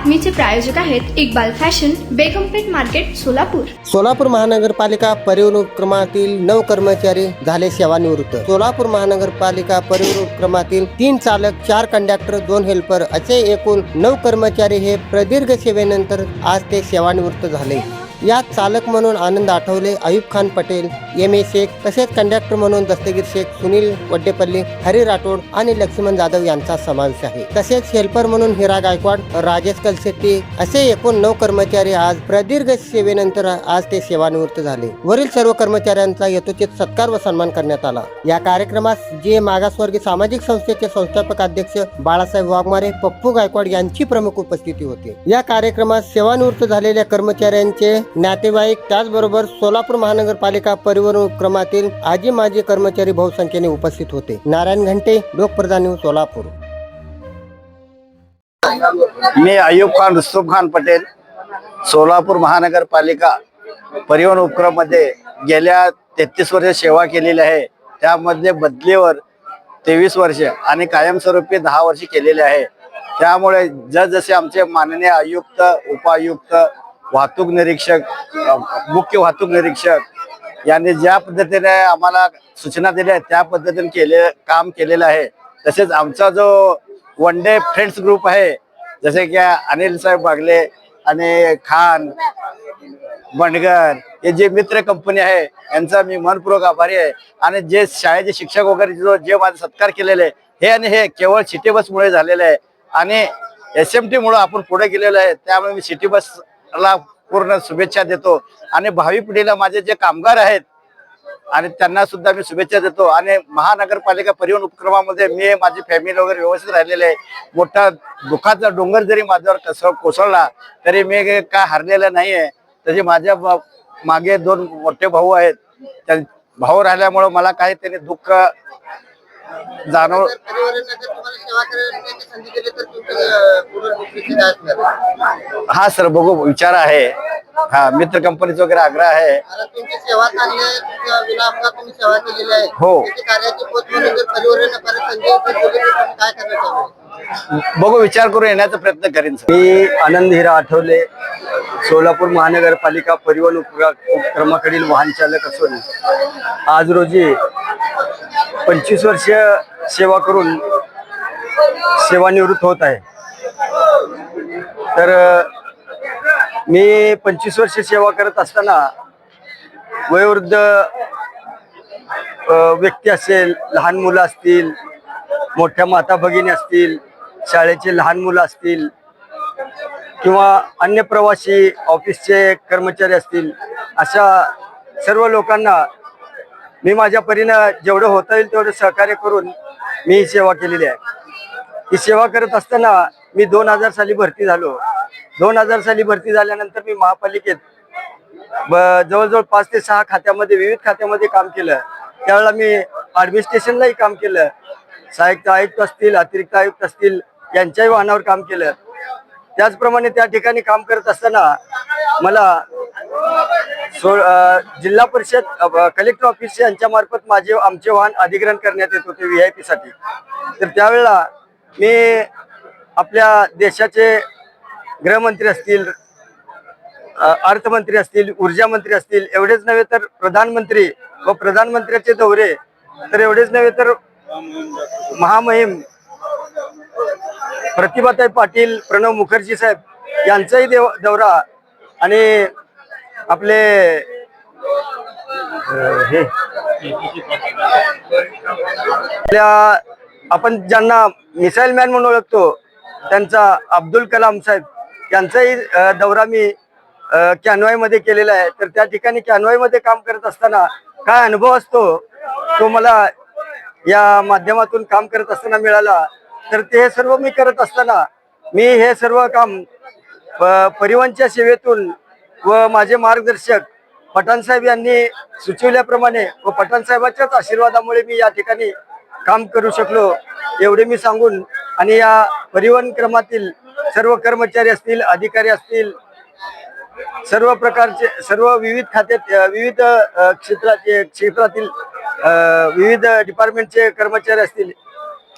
बातमीचे प्रायोजक आहेत Iqbal fashion, बेगमपेठ market, Solapur. Solapur महानगरपालिका परिवहन उपक्रमातील 9 कर्मचारी झाले सेवानिवृत्त. सोलापूर महानगरपालिका परिवहन उपक्रमातील 3 चालक, 4 कंडक्टर, 2 हेल्पर असे एकूण 9 कर्मचारी हे प्रदीर्घ सेवेनंतर आज ते सेवानिवृत्त झाले. यात चालक म्हणून आनंद आठवले, अयूब खान पटेल, एम.ए. शेख, तसेच कंडक्टर म्हणून दस्तगीर शेख, सुनील वड्डेपल्ली, हरी राठोड आणि लक्ष्मण जाधव यांचा समावेश आहे. तसेच हेल्पर म्हणून हिरा गायकवाड, राजेश कलशेट्टी असे एकूण 9 कर्मचारी आज प्रदीर्घ सेवेनंतर आज ते सेवानिवृत्त झाले. वरील सर्व कर्मचाऱ्यांचा यथोचित सत्कार व सन्मान करण्यात आला. या कार्यक्रमास जे मागासवर्गीय सामाजिक संस्थेचे संस्थापक अध्यक्ष बाळासाहेब वाघमारे, पप्पू गायकवाड यांची प्रमुख उपस्थिती होती. या कार्यक्रमात सेवानिवृत्त झालेल्या कर्मचाऱ्यांचे नातेवाईक, त्याचबरोबर सोलापूर महानगरपालिका परिवहन उपक्रमातील आजी माजी कर्मचारी बहुसंख्येने उपस्थित होते. नारायण घंटे, लोकप्रधान न्यूज, सोलापूर. मी अयूब खान रुस्तुम खान पटेल, सोलापूर महानगरपालिका परिवहन उपक्रमामध्ये गेल्या 33 वर्ष सेवा केलेली आहे. त्यामध्ये बदलीवर 23 वर्ष आणि कायमस्वरूपी 10 वर्ष केलेले आहे. त्यामुळे जसे आमचे माननीय आयुक्त, उपायुक्त, वाहतूक निरीक्षक, मुख्य वाहतूक निरीक्षक यांनी ज्या पद्धतीने आम्हाला सूचना दिल्या आहेत त्या पद्धतीने काम केलेलं आहे. तसेच आमचा जो वन डे फ्रेंड्स ग्रुप आहे, जसे की अनिल साहेब बागले आणि खान बंडगर, हे जे मित्र कंपनी आहे यांचा मी मनपूर्वक आभारी आहे. आणि जे शाळेचे शिक्षक वगैरे जे माझे सत्कार केलेले हे आणि हे केवळ सिटी बसमुळे झालेले आहे आणि SMT मुळे आपण पुढे गेलेलो आहे. त्यामुळे मी सिटी बसला पूर्ण शुभेच्छा देतो आणि भावी पिढीला माझे जे कामगार आहेत आणि त्यांना सुद्धा मी शुभेच्छा देतो. आणि महानगरपालिका परिवहन उपक्रमामध्ये मी माझी फॅमिली वगैरे व्यवस्थित राहिलेले आहे. मोठा दुःखाचा डोंगर जरी माझ्यावर कोसळला तरी मी काय हरलेलं नाहीये. तसे माझ्या मागे 2 मोठे भाऊ आहेत. त्या भाऊ राहिल्यामुळे मला काही त्यांनी दुःख जाणव. हा सर, बघू विचार आहे. हा, मित्र कंपनीचा वगैरे आग्रह आहे. हो, बघू विचार करून येण्याचा प्रयत्न करीन. मी आनंद हिरा आठवले, सोलापूर महानगरपालिका परिवहन उपक्रमाकडील वाहन चालक असून आज रोजी 25 वर्ष सेवा करून सेवानिवृत्त होत आहे. तर मी 25 वर्ष सेवा करत असताना वयोवृद्ध व्यक्ती असेल, लहान मुलं असतील, मोठ्या माता भगिनी असतील, शाळेचे लहान मुलं असतील किंवा अन्य प्रवासी ऑफिसचे कर्मचारी असतील, अशा सर्व लोकांना मी माझ्या परीनं जेवढं होता येईल तेवढं सहकार्य करून मी ही सेवा केलेली आहे. ही सेवा करत असताना मी 2000 साली भरती झालो. 2000 साली भरती झाल्यानंतर मी महापालिकेत जवळजवळ 5 ते 6 खात्यामध्ये, विविध खात्यामध्ये काम केलं. त्यावेळेला मी ॲडमिनिस्ट्रेशनलाही काम केलं. सहाय्यक आयुक्त असतील, अतिरिक्त आयुक्त असतील, यांच्याही वाहनावर काम केलं. त्याचप्रमाणे त्या ठिकाणी काम करत असताना मला जिल्हा परिषद कलेक्टर ऑफिस यांच्या मार्फत आमचे वाहन अधिग्रहण करण्यात येत होते VIP साठी. तर त्यावेळेला मी आपल्या देशाचे गृहमंत्री असतील, अर्थमंत्री असतील, ऊर्जा मंत्री असतील, एवढेच नव्हे तर प्रधानमंत्री व प्रधानमंत्र्याचे दौरे, तर एवढेच नव्हे तर महामहिम प्रतिभाताई पाटील, प्रणव मुखर्जी साहेब यांचाही दौरा आणि आपले हे आपण ज्यांना मिसाईल मॅन म्हणून ओळखतो त्यांचा अब्दुल कलाम साहेब यांचाही दौरा मी कॅनवाईमध्ये केलेला आहे. तर त्या ठिकाणी कॅनवाईमध्ये काम करत असताना काय अनुभव असतो तो मला या माध्यमातून काम करत असताना मिळाला. तर ते सर्व मी करत असताना मी हे सर्व काम परिवहनच्या सेवेतून व माझे मार्गदर्शक पठाण साहेब यांनी सुचवल्याप्रमाणे व पठाण साहेबांच्याच आशीर्वादामुळे मी या ठिकाणी काम करू शकलो, एवढे मी सांगून, आणि या परिवहन क्रमातील सर्व कर्मचारी असतील, अधिकारी असतील, सर्व प्रकारचे, सर्व विविध खात्यात, विविध क्षेत्रातील विविध डिपार्टमेंटचे कर्मचारी असतील,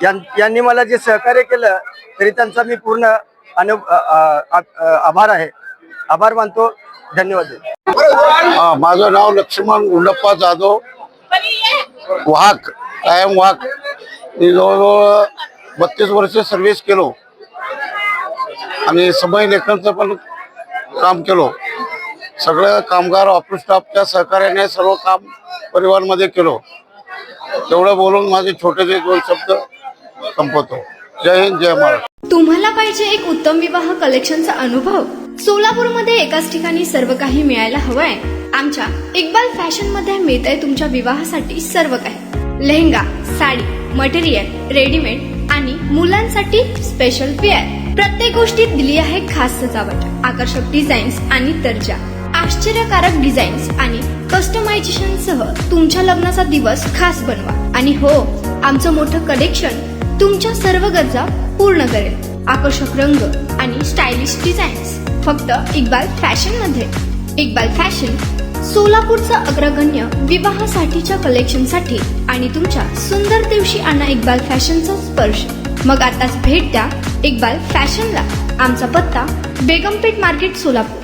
यांनी मला जे सहकार्य केलं तरी त्यांचा मी पूर्ण आभार आहे. आभार मानतो. धन्यवाद. माझं नाव लक्ष्मण गुंडप्पा जाधव, वाहक, कायम वाहक. मी जवळजवळ 32 वर्ष सर्व्हिस केलो आणि समय लेखनचं पण काम केलो. सगळं कामगार ऑफिस स्टाफच्या सहकार्याने सर्व काम परिवारमध्ये केलो. तेवढं बोलून माझे छोटेसे 2 शब्द संपवतो. जय हिंद, जय महाराष्ट्र. तुम्हाला पाहिजे एक उत्तम विवाह कलेक्शनचा अनुभव? सोलापूरमध्ये एकाच ठिकाणी सर्व काही मिळायला हवंय. आमच्या इक्बाल फॅशन मध्ये मिळतंय तुमच्या विवाहासाठी सर्व काही. लेहंगा, साडी, मटेरियल, रेडीमेड आणि मुलांसाठी स्पेशल वेअर. प्रत्येक गोष्टीत दिली आहे खास सजावट, आकर्षक डिझाईन्स आणि दर्जा. आश्चर्यकारक डिझाईन्स आणि कस्टमायझेशन सह तुमच्या लग्नाचा दिवस खास बनवा. आणि हो, आमचं मोठं कलेक्शन तुमच्या सर्व गरजा पूर्ण करेल. आकर्षक रंग आणि स्टायलिश डिझाईन्स फक्त इक्बाल फॅशन मध्ये. इक्बाल फॅशन सोलापूरचं अग्रगण्य विवाहासाठीच्या कलेक्शनसाठी आणि तुमच्या सुंदर दिवशी आणा इक्बाल फॅशनचा स्पर्श. मग आताच भेट द्या इक्बाल फॅशनला. आमचा पत्ता बेगमपेठ मार्केट, सोलापूर.